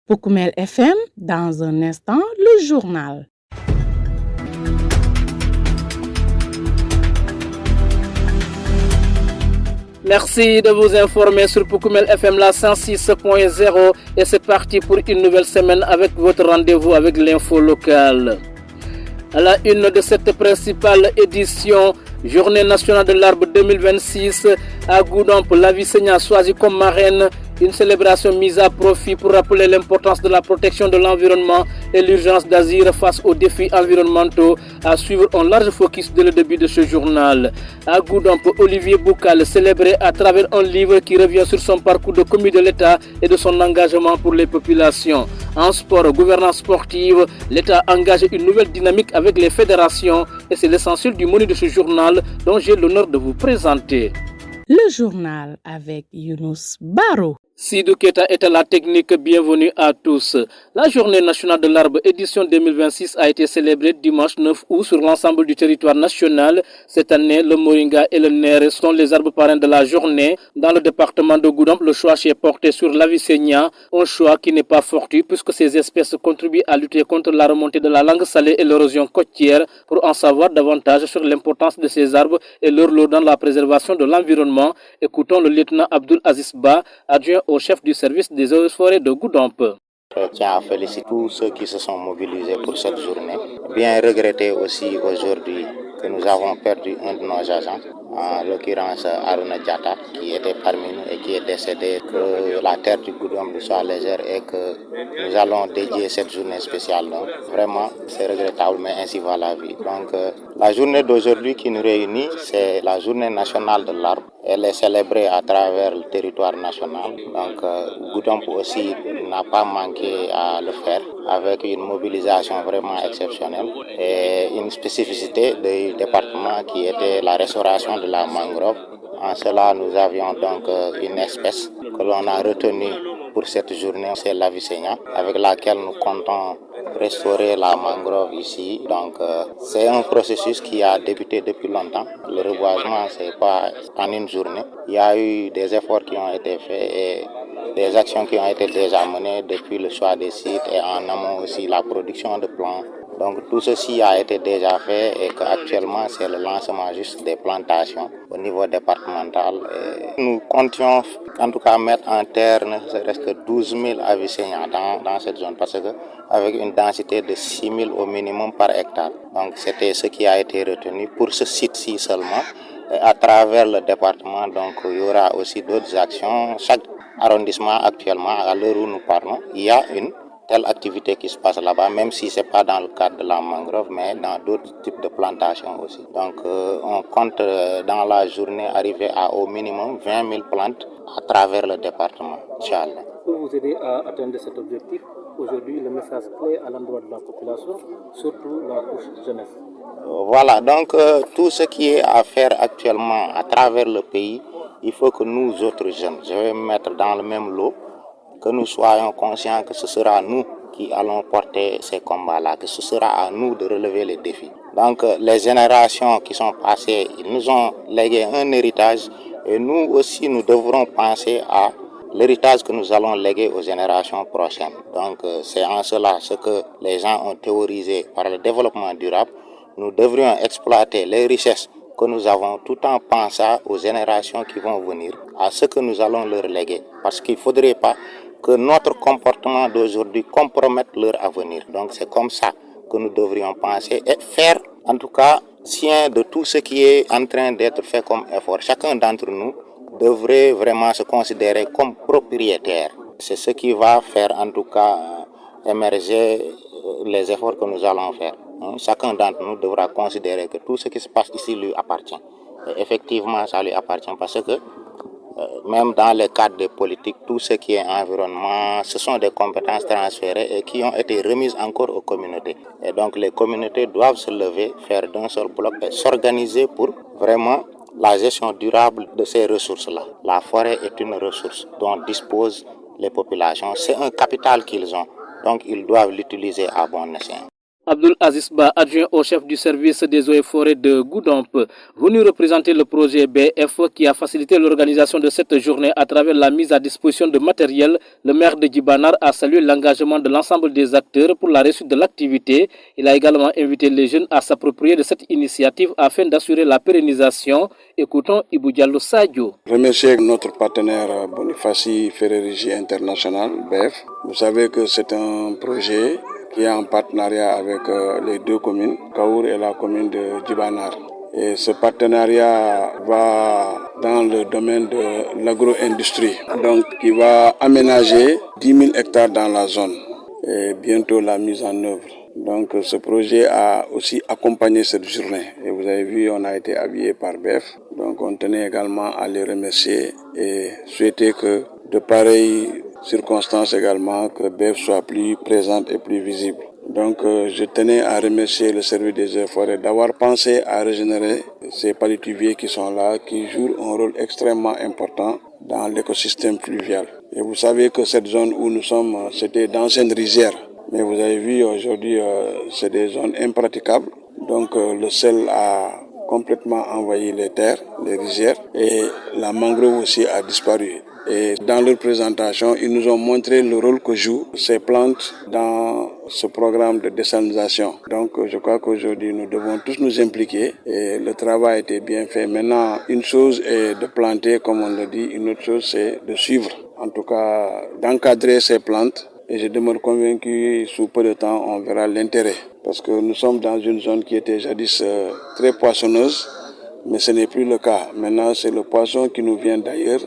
Poukoumel FM, dans un instant, le journal. Merci de vous informer sur Poukoumel FM la 106.0 et c'est parti pour une nouvelle semaine avec votre rendez-vous avec l'info locale. À la une de cette principale édition, Journée nationale de l'arbre 2026, à Goudomp, Lavicenia choisit comme marraine une célébration mise à profit pour rappeler l'importance de la protection de l'environnement et l'urgence d'agir face aux défis environnementaux. À suivre un large focus dès le début de ce journal. À Goudomp, Olivier Boukal célébré à travers un livre qui revient sur son parcours de commis de l'État et de son engagement pour les populations. En sport, gouvernance sportive, l'État engage une nouvelle dynamique avec les fédérations et c'est l'essentiel du menu de ce journal dont j'ai l'honneur de vous présenter. Le journal avec Younous Baro. Sidou Keta est à la technique, bienvenue à tous. La journée nationale de l'arbre édition 2026 a été célébrée dimanche 9 août sur l'ensemble du territoire national. Cette année, le moringa et le néré sont les arbres parrains de la journée. Dans le département de Goudomp, le choix est porté sur l'Avicenia, un choix qui n'est pas fortuit puisque ces espèces contribuent à lutter contre la remontée de la langue salée et l'érosion côtière. Pour en savoir davantage sur l'importance de ces arbres et leur rôle dans la préservation de l'environnement, écoutons le lieutenant Abdul Aziz Ba, adjoint au chef du service des eaux et forêts de Goudomp. Je tiens à féliciter tous ceux qui se sont mobilisés pour cette journée. Bien regretter aussi aujourd'hui que nous avons perdu un de nos agents, en l'occurrence Aruna Diata, qui était parmi nous et qui est décédé, que la terre du Goudomp soit légère et que nous allons dédier cette journée spéciale. Donc, vraiment, c'est regrettable, mais ainsi va la vie. Donc, la journée d'aujourd'hui qui nous réunit, c'est la journée nationale de l'arbre. Elle est célébrée à travers le territoire national. Donc, Goudomp aussi n'a pas manqué à le faire avec une mobilisation vraiment exceptionnelle et une spécificité du département qui était la restauration de la mangrove. En cela, nous avions donc une espèce que l'on a retenue pour cette journée, c'est l'Avicenia, avec laquelle nous comptons restaurer la mangrove ici. Donc, c'est un processus qui a débuté depuis longtemps. Le reboisement, c'est pas en une journée. Il y a eu des efforts qui ont été faits et des actions qui ont été déjà menées depuis le choix des sites et en amont aussi la production de plants. Donc tout ceci a été déjà fait et qu'actuellement c'est le lancement juste des plantations au niveau départemental. Et nous comptions en tout cas mettre en terre ne serait-ce que 12 000 Avicenia dans cette zone parce que avec une densité de 6 000 au minimum par hectare. Donc c'était ce qui a été retenu pour ce site-ci seulement. Et à travers le département, donc il y aura aussi d'autres actions. Chaque arrondissement actuellement, à l'heure où nous parlons, il y a une telle activité qui se passe là-bas, même si ce n'est pas dans le cadre de la mangrove, mais dans d'autres types de plantations aussi. Donc on compte dans la journée arriver à au minimum 20 000 plantes à travers le département. Inch'Allah. Pour vous aider à atteindre cet objectif, aujourd'hui le message clé à l'endroit de la population, surtout la couche jeunesse. Voilà, donc tout ce qui est à faire actuellement à travers le pays, il faut que nous autres jeunes, je vais me mettre dans le même lot, que nous soyons conscients que ce sera nous qui allons porter ces combats-là, que ce sera à nous de relever les défis. Donc les générations qui sont passées, ils nous ont légué un héritage et nous aussi nous devrons penser à l'héritage que nous allons léguer aux générations prochaines. Donc c'est en cela ce que les gens ont théorisé par le développement durable. Nous devrions exploiter les richesses que nous avons tout en pensant aux générations qui vont venir, à ce que nous allons leur léguer. Parce qu'il ne faudrait pas que notre comportement d'aujourd'hui compromette leur avenir. Donc c'est comme ça que nous devrions penser et faire, en tout cas, sien de tout ce qui est en train d'être fait comme effort. Chacun d'entre nous devrait vraiment se considérer comme propriétaire. C'est ce qui va faire, en tout cas, émerger les efforts que nous allons faire. Chacun d'entre nous devra considérer que tout ce qui se passe ici lui appartient. Et effectivement, ça lui appartient parce que même dans le cadre des politiques, tout ce qui est environnement, ce sont des compétences transférées et qui ont été remises encore aux communautés. Et donc les communautés doivent se lever, faire d'un seul bloc et s'organiser pour vraiment la gestion durable de ces ressources-là. La forêt est une ressource dont disposent les populations. C'est un capital qu'ils ont, donc ils doivent l'utiliser à bon escient. Abdul Aziz Ba, adjoint au chef du service des eaux et forêts de Goudomp, venu représenter le projet BF qui a facilité l'organisation de cette journée à travers la mise à disposition de matériel. Le maire de Djibanar a salué l'engagement de l'ensemble des acteurs pour la réussite de l'activité. Il a également invité les jeunes à s'approprier de cette initiative afin d'assurer la pérennisation. Écoutons Ibou Diallo Sadio. Remercier notre partenaire Bonifaci Ferrerigi International, BF. Vous savez que c'est un projet qui est en partenariat avec les deux communes, Kaour et la commune de Djibanar. Et ce partenariat va dans le domaine de l'agro-industrie, donc qui va aménager 10 000 hectares dans la zone et bientôt la mise en œuvre. Donc ce projet a aussi accompagné cette journée et vous avez vu, on a été habillé par BF. Donc on tenait également à les remercier et souhaiter que de pareilles circonstances également, que BF soit plus présente et plus visible. Donc je tenais à remercier le service des eaux et forêts d'avoir pensé à régénérer ces palétuviers qui sont là, qui jouent un rôle extrêmement important dans l'écosystème fluvial. Et vous savez que cette zone où nous sommes, c'était d'anciennes rizières. Mais vous avez vu aujourd'hui, c'est des zones impraticables. Donc le sel a complètement envahi les terres, les rizières, et la mangrove aussi a disparu. Et dans leur présentation, ils nous ont montré le rôle que jouent ces plantes dans ce programme de désalinisation. Donc je crois qu'aujourd'hui, nous devons tous nous impliquer et le travail a été bien fait. Maintenant, une chose est de planter, comme on le dit, une autre chose c'est de suivre. En tout cas, d'encadrer ces plantes. Et je demeure convaincu, sous peu de temps, on verra l'intérêt. Parce que nous sommes dans une zone qui était jadis très poissonneuse, mais ce n'est plus le cas. Maintenant, c'est le poisson qui nous vient d'ailleurs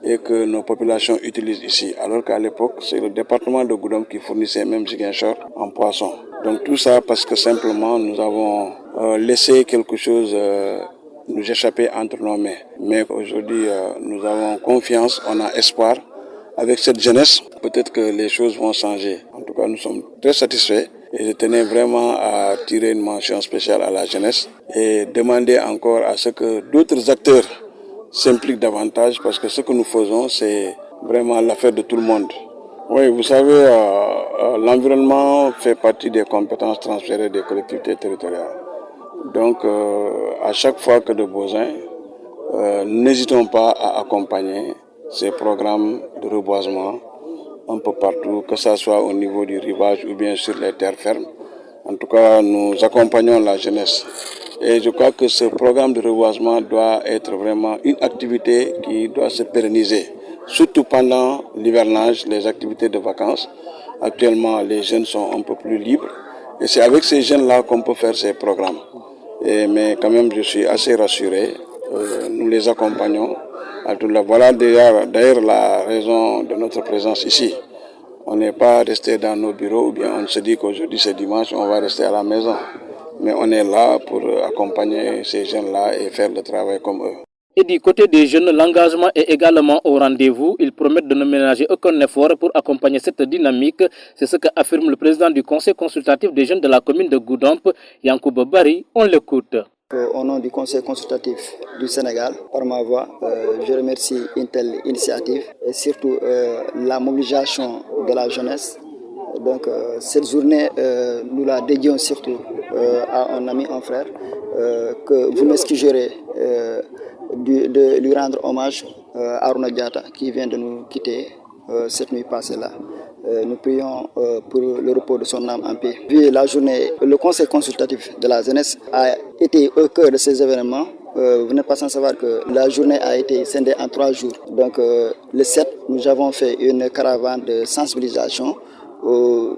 et que nos populations utilisent ici. Alors qu'à l'époque, c'est le département de Goudomp qui fournissait même Ziguinchor en poisson. Donc tout ça parce que simplement nous avons laissé quelque chose nous échapper entre nos mains. Mais aujourd'hui, nous avons confiance, on a espoir. Avec cette jeunesse, peut-être que les choses vont changer. En tout cas, nous sommes très satisfaits et je tenais vraiment à tirer une mention spéciale à la jeunesse et demander encore à ce que d'autres acteurs s'impliquent davantage parce que ce que nous faisons, c'est vraiment l'affaire de tout le monde. Oui, vous savez, l'environnement fait partie des compétences transférées des collectivités territoriales. Donc, à chaque fois que de besoin, n'hésitons pas à accompagner ces programmes de reboisement un peu partout, que ce soit au niveau du rivage ou bien sur les terres fermes. En tout cas, nous accompagnons la jeunesse. Et je crois que ce programme de reboisement doit être vraiment une activité qui doit se pérenniser, surtout pendant l'hivernage, les activités de vacances. Actuellement, les jeunes sont un peu plus libres et c'est avec ces jeunes-là qu'on peut faire ces programmes. Mais quand même, je suis assez rassuré. Nous les accompagnons. Voilà d'ailleurs la raison de notre présence ici. On n'est pas resté dans nos bureaux ou bien on se dit qu'aujourd'hui c'est dimanche, on va rester à la maison. Mais on est là pour accompagner ces jeunes-là et faire le travail comme eux. Et du côté des jeunes, l'engagement est également au rendez-vous. Ils promettent de ne ménager aucun effort pour accompagner cette dynamique. C'est ce qu'a-affirme le président du conseil consultatif des jeunes de la commune de Goudomp, Yankouba Bari. On l'écoute. Au nom du conseil consultatif du Sénégal, par ma voix, je remercie une telle initiative et surtout la mobilisation de la jeunesse. Donc cette journée, nous la dédions surtout à un ami, un frère, que vous m'excuserez de lui rendre hommage à Aruna Diatta qui vient de nous quitter cette nuit passée-là. Nous prions pour le repos de son âme en paix. Vu la journée, le conseil consultatif de la jeunesse a été au cœur de ces événements. Vous n'êtes pas sans savoir que la journée a été scindée en 3 jours. Donc le 7, nous avons fait une caravane de sensibilisation aux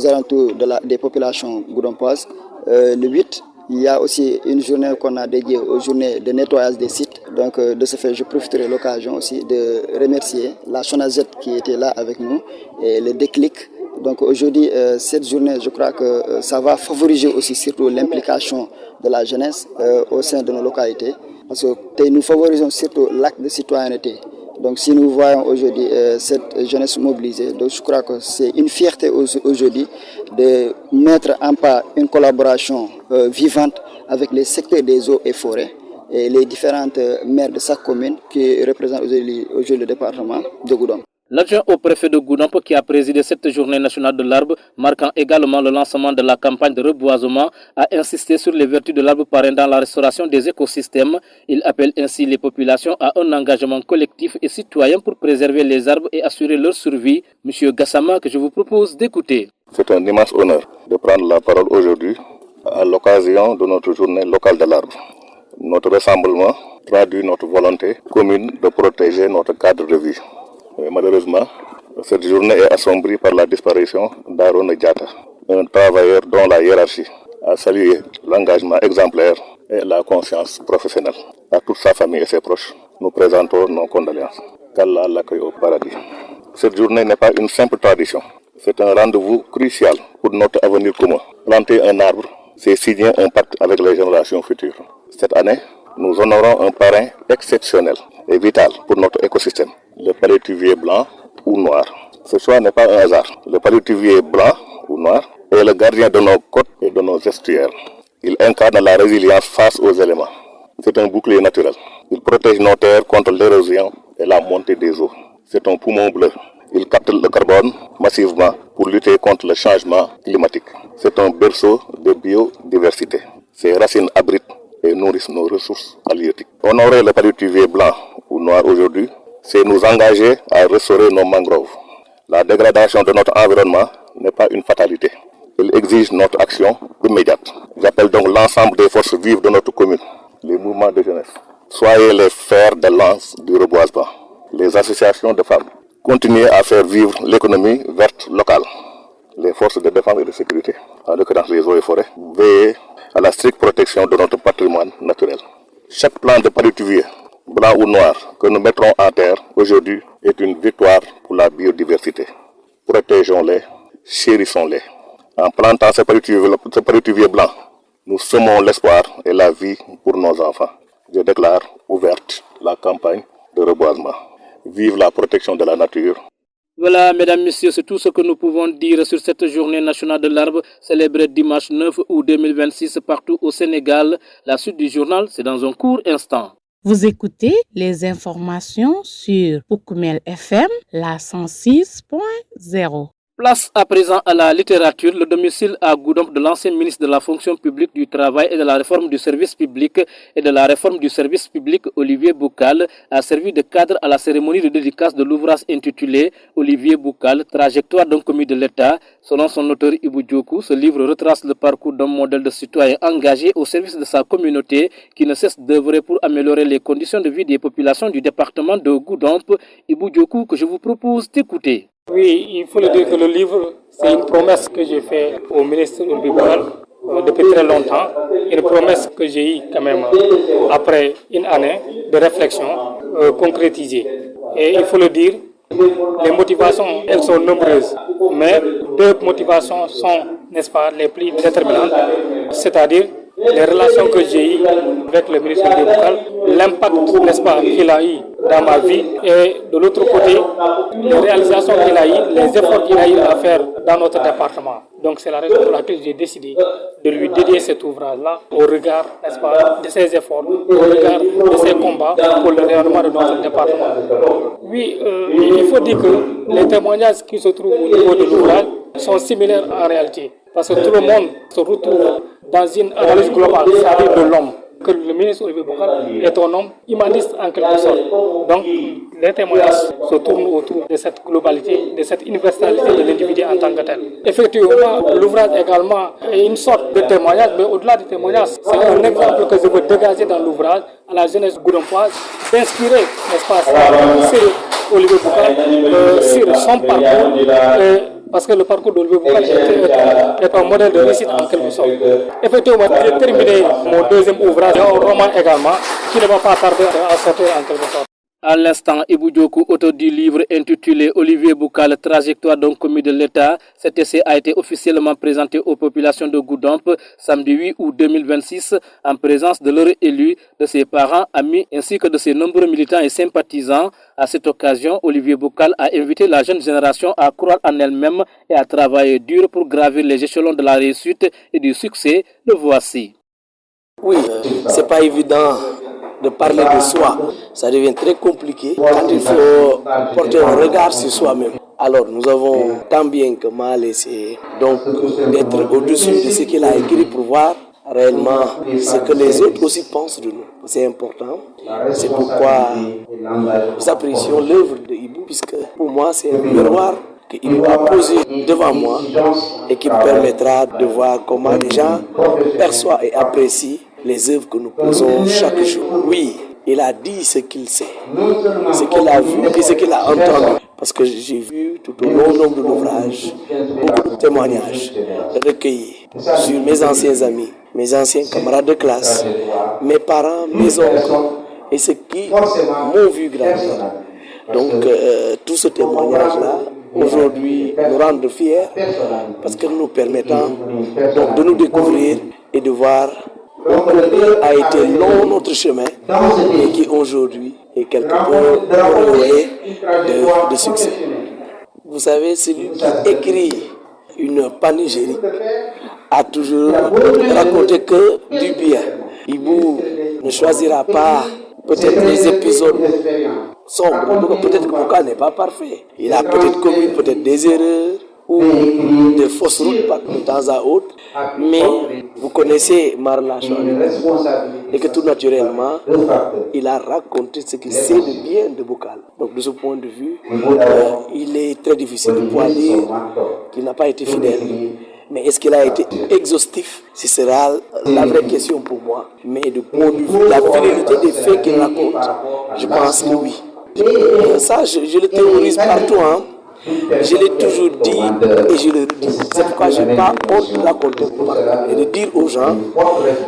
alentours des populations goudompoises. Le 8, il y a aussi une journée qu'on a dédiée aux journées de nettoyage des sites. Donc de ce fait, je profiterai de l'occasion aussi de remercier la SONAGED qui était là avec nous et le déclic. Donc aujourd'hui, cette journée, je crois que ça va favoriser aussi surtout l'implication de la jeunesse au sein de nos localités. Parce que nous favorisons surtout l'acte de citoyenneté. Donc si nous voyons aujourd'hui cette jeunesse mobilisée, donc je crois que c'est une fierté aujourd'hui de mettre en pas une collaboration vivante avec les secteurs des eaux et forêts. et les différentes maires de chaque commune qui représentent aujourd'hui le département de Goudomp. L'adjoint au préfet de Goudomp qui a présidé cette journée nationale de l'arbre, marquant également le lancement de la campagne de reboisement, a insisté sur les vertus de l'arbre parrain dans la restauration des écosystèmes. Il appelle ainsi les populations à un engagement collectif et citoyen pour préserver les arbres et assurer leur survie. Monsieur Gassama, que je vous propose d'écouter. C'est un immense honneur de prendre la parole aujourd'hui à l'occasion de notre journée locale de l'arbre. Notre rassemblement traduit notre volonté commune de protéger notre cadre de vie. Malheureusement, cette journée est assombrie par la disparition d'Arona Diatta, un travailleur dont la hiérarchie a salué l'engagement exemplaire et la conscience professionnelle. À toute sa famille et ses proches, nous présentons nos condoléances. Qu'Allah l'accueille au paradis. Cette journée n'est pas une simple tradition, c'est un rendez-vous crucial pour notre avenir commun. Planter un arbre, c'est signer un pacte avec les générations futures. Cette année, nous honorons un parrain exceptionnel et vital pour notre écosystème, le palétuvier blanc ou noir. Ce choix n'est pas un hasard. Le palétuvier blanc ou noir est le gardien de nos côtes et de nos estuaires. Il incarne la résilience face aux éléments. C'est un bouclier naturel. Il protège nos terres contre l'érosion et la montée des eaux. C'est un poumon bleu. Il capte le carbone massivement pour lutter contre le changement climatique. C'est un berceau de biodiversité. Ses racines abritent et nourrissent nos ressources halieutiques. Honorer le palétuvier blanc ou noir aujourd'hui, c'est nous engager à restaurer nos mangroves. La dégradation de notre environnement n'est pas une fatalité. Elle exige notre action immédiate. J'appelle donc l'ensemble des forces vives de notre commune, les mouvements de jeunesse. Soyez les fers de lance du reboisement. Les associations de femmes. Continuez à faire vivre l'économie verte locale. Les forces de défense et de sécurité, en l'occurrence les eaux et forêts, veillez à la stricte protection de notre patrimoine naturel. Chaque plant de palétuvier, blanc ou noir, que nous mettrons en terre aujourd'hui est une victoire pour la biodiversité. Protégeons-les, chérissons-les. En plantant ce palétuvier blanc, nous semons l'espoir et la vie pour nos enfants. Je déclare ouverte la campagne de reboisement. Vive la protection de la nature. Voilà, mesdames, messieurs, c'est tout ce que nous pouvons dire sur cette journée nationale de l'arbre célébrée dimanche 9 août 2026 partout au Sénégal. La suite du journal, c'est dans un court instant. Vous écoutez les informations sur Poukoumel FM, la 106.0. Place à présent à la littérature. Le domicile à Goudomp de l'ancien ministre de la fonction publique, du travail et de la réforme du service public Olivier Boucal a servi de cadre à la cérémonie de dédicace de l'ouvrage intitulé Olivier Boucal, trajectoire d'un commis de l'État. Selon son auteur Ibou Diokou, ce livre retrace le parcours d'un modèle de citoyen engagé au service de sa communauté qui ne cesse d'œuvrer pour améliorer les conditions de vie des populations du département de Goudomp. Ibou Diokou, que je vous propose d'écouter. Oui, il faut le dire que le livre, c'est une promesse que j'ai faite au ministre Olivier Boucal depuis très longtemps. Une promesse que j'ai eue quand même après une année de réflexion concrétisée. Et il faut le dire, les motivations, elles sont nombreuses. Mais deux motivations sont, n'est-ce pas, les plus déterminantes. C'est-à-dire les relations que j'ai eues avec le ministre Olivier Boucal, l'impact, n'est-ce pas, qu'il a eu dans ma vie, et de l'autre côté, les réalisations qu'il a eues, les efforts qu'il a eu à faire dans notre département. Donc c'est la raison pour laquelle j'ai décidé de lui dédier cet ouvrage-là au regard, n'est-ce pas, de ses efforts, au regard de ses combats pour le rayonnement de notre département. Oui, il faut dire que les témoignages qui se trouvent au niveau de l'ouvrage sont similaires en réalité, parce que tout le monde se retrouve dans une analyse globale, c'est-à-dire de l'homme, que le ministre Olivier Boucal est un homme humaniste en quelque sorte. Donc les témoignages se tournent autour de cette globalité, de cette universalité de l'individu en tant que tel. Effectivement, l'ouvrage également est une sorte de témoignage, mais au-delà du témoignage, c'est un exemple que je veux dégager dans l'ouvrage à la jeunesse goudompoise, d'inspirer, n'est-ce pas, sur Olivier Boucal, sur son parcours. Parce que le parcours d'Olivier Boucal est un modèle de réussite en quelque sorte. Effectivement, j'ai terminé mon deuxième ouvrage, un roman également, qui ne va pas tarder à sortir en quelque sorte. À l'instant, Ibou Diokou, auteur du livre intitulé Olivier Boucal, trajectoire d'un commis de l'État. Cet essai a été officiellement présenté aux populations de Goudomp samedi 8 août 2026 en présence de leurs élus, de ses parents, amis ainsi que de ses nombreux militants et sympathisants. À cette occasion, Olivier Boucal a invité la jeune génération à croire en elle-même et à travailler dur pour gravir les échelons de la réussite et du succès. Le voici. Oui, c'est pas évident de parler de soi, ça devient très compliqué quand il faut porter un regard sur soi-même. Alors nous avons tant bien que mal essayé donc d'être au-dessus de ce qu'il a écrit pour voir réellement ce que les autres aussi pensent de nous. C'est important. C'est pourquoi nous apprécions l'œuvre de Ibou, puisque pour moi c'est un miroir qu'il a posé devant moi et qui me permettra de voir comment les gens perçoivent et apprécient les œuvres que nous posons chaque jour. Oui, il a dit ce qu'il sait, ce qu'il a vu et ce qu'il a entendu. Parce que j'ai vu tout au long de l'ouvrage beaucoup de témoignages recueillis sur mes anciens amis, mes anciens camarades de classe, mes parents, mes oncles et ceux qui m'ont vu grandir. Donc tout ce témoignage-là, aujourd'hui, nous rend fiers parce que nous permettant donc, de nous découvrir et de voir a été long notre chemin et qui aujourd'hui est quelque peu renoué de succès. Vous savez, celui qui écrit une panégyrique a toujours raconté que du bien. Ibou ne choisira pas peut-être les épisodes sombres, peut-être que Bouka n'est pas parfait. Il a peut-être commis peut-être des erreurs ou de fausses routes de temps à autre, mais vous connaissez Marla Chouane et que tout naturellement il a raconté ce qu'il sait de bien de Boukal. Donc de ce point de vue, il est très difficile de pouvoir dire qu'il n'a pas été fidèle. Mais est-ce qu'il a été exhaustif? Ce sera la vraie question pour moi. Mais du point de vue de la fidélité des faits qu'il raconte, je pense que oui. Ça, je le théorise partout. Je l'ai toujours dit et je le redis. C'est pourquoi je n'ai pas honte de raconter et de dire aux gens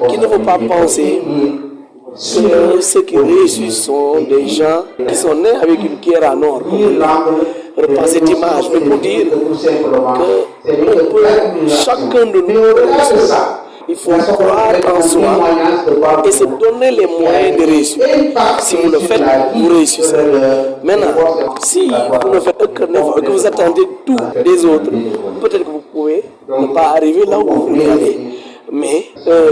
qu'il ne faut pas penser que ceux qui réussissent sont des gens qui sont nés avec une cuillère en or. Reprends cette image, mais pour dire que chacun de nous, il faut croire en soi et se donner les moyens de réussir. Si vous le faites, vous réussissez. Maintenant, si vous ne faites aucun effort et que vous attendez tout des autres, peut-être que vous pouvez ne pas arriver là où vous voulez aller. Mais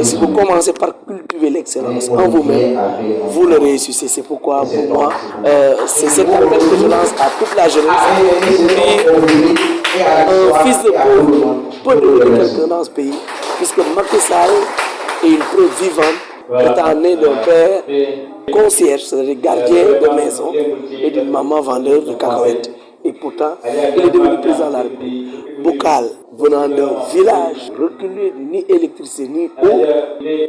si vous commencez par cultiver l'excellence en vous-même, vous le réussissez. C'est pourquoi pour moi, c'est cette appel que je lance à toute la jeunesse pour dire un fils de pauvre peut devenir quelqu'un dans ce pays, puisque Macky Sall est une preuve vivante étant né d'un père concierge, c'est-à-dire gardien de maison, et d'une maman vendeur de cacahuètes. Et pourtant, il est devenu président de la République. Boukal, venant d'un village reculé, ni électricité, ni eau,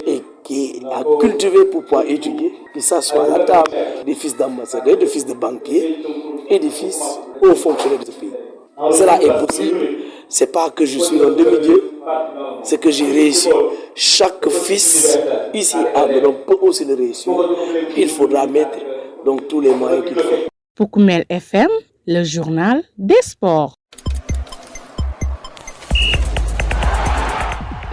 et qui a cultivé pour pouvoir étudier, qui s'assoit à la table des fils d'ambassadeurs, des fils de banquiers et des fils hauts fonctionnaires de ce pays. Cela est possible. C'est pas que je suis un demi-dieu, c'est que j'ai réussi. Chaque fils ici à Abidjan peut aussi le réussir. Il faudra mettre donc tous les moyens qu'il faut. Pour Koumel FM, le journal des sports.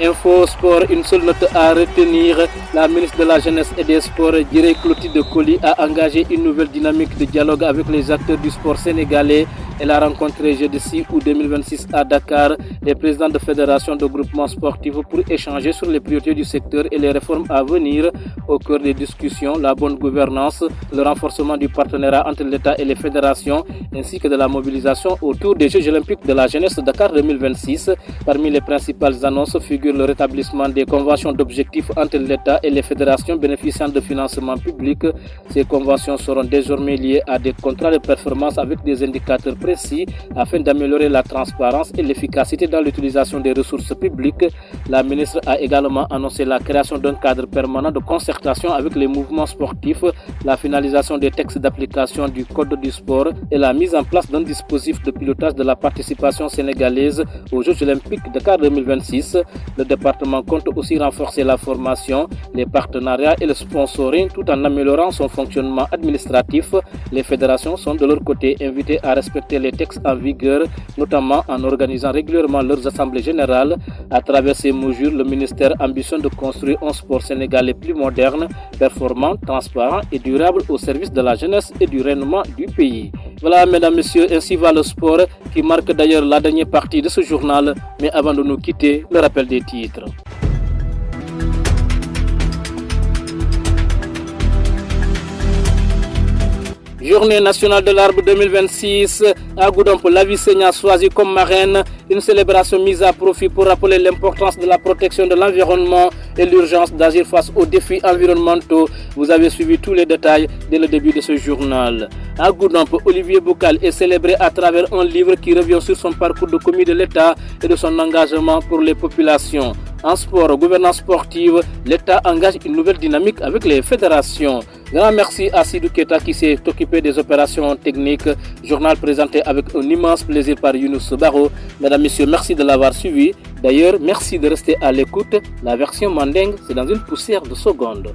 Info Sport, une seule note à retenir. La ministre de la Jeunesse et des Sports, Djiré Clotilde Coly, a engagé une nouvelle dynamique de dialogue avec les acteurs du sport sénégalais. Elle a rencontré jeudi 6 août 2026 à Dakar les présidents de fédérations de groupements sportifs pour échanger sur les priorités du secteur et les réformes à venir. Au cœur des discussions, la bonne gouvernance, le renforcement du partenariat entre l'État et les fédérations, ainsi que de la mobilisation autour des Jeux olympiques de la jeunesse Dakar 2026. Parmi les principales annonces figure le rétablissement des conventions d'objectifs entre l'État et les fédérations bénéficiant de financement public. Ces conventions seront désormais liées à des contrats de performance avec des indicateurs précis afin d'améliorer la transparence et l'efficacité dans l'utilisation des ressources publiques. La ministre a également annoncé la création d'un cadre permanent de concertation avec les mouvements sportifs, la finalisation des textes d'application du Code du sport et la mise en place d'un dispositif de pilotage de la participation sénégalaise aux Jeux olympiques de Dakar 2026. Le département compte aussi renforcer la formation, les partenariats et le sponsoring tout en améliorant son fonctionnement administratif. Les fédérations sont de leur côté invitées à respecter les textes en vigueur, notamment en organisant régulièrement leurs assemblées générales. À travers ces mesures, le ministère ambitionne de construire un sport sénégalais plus moderne, performant, transparent et durable au service de la jeunesse et du rayonnement du pays. Voilà, mesdames, messieurs, ainsi va le sport qui marque d'ailleurs la dernière partie de ce journal. Mais avant de nous quitter, le rappel des titres. Journée nationale de l'arbre 2026 à Goudomp, la Vicenia choisie comme marraine, une célébration mise à profit pour rappeler l'importance de la protection de l'environnement et l'urgence d'agir face aux défis environnementaux. Vous avez suivi tous les détails dès le début de ce journal. À Goudomp, Olivier Boucal est célébré à travers un livre qui revient sur son parcours de commis de l'État et de son engagement pour les populations. En sport, gouvernance sportive, l'État engage une nouvelle dynamique avec les fédérations. Grand merci à Sidou Keta qui s'est occupé des opérations techniques. Journal présenté avec un immense plaisir par Younous Baro. Mesdames, Messieurs, merci de l'avoir suivi. D'ailleurs, merci de rester à l'écoute. La version mandingue, c'est dans une poussière de secondes.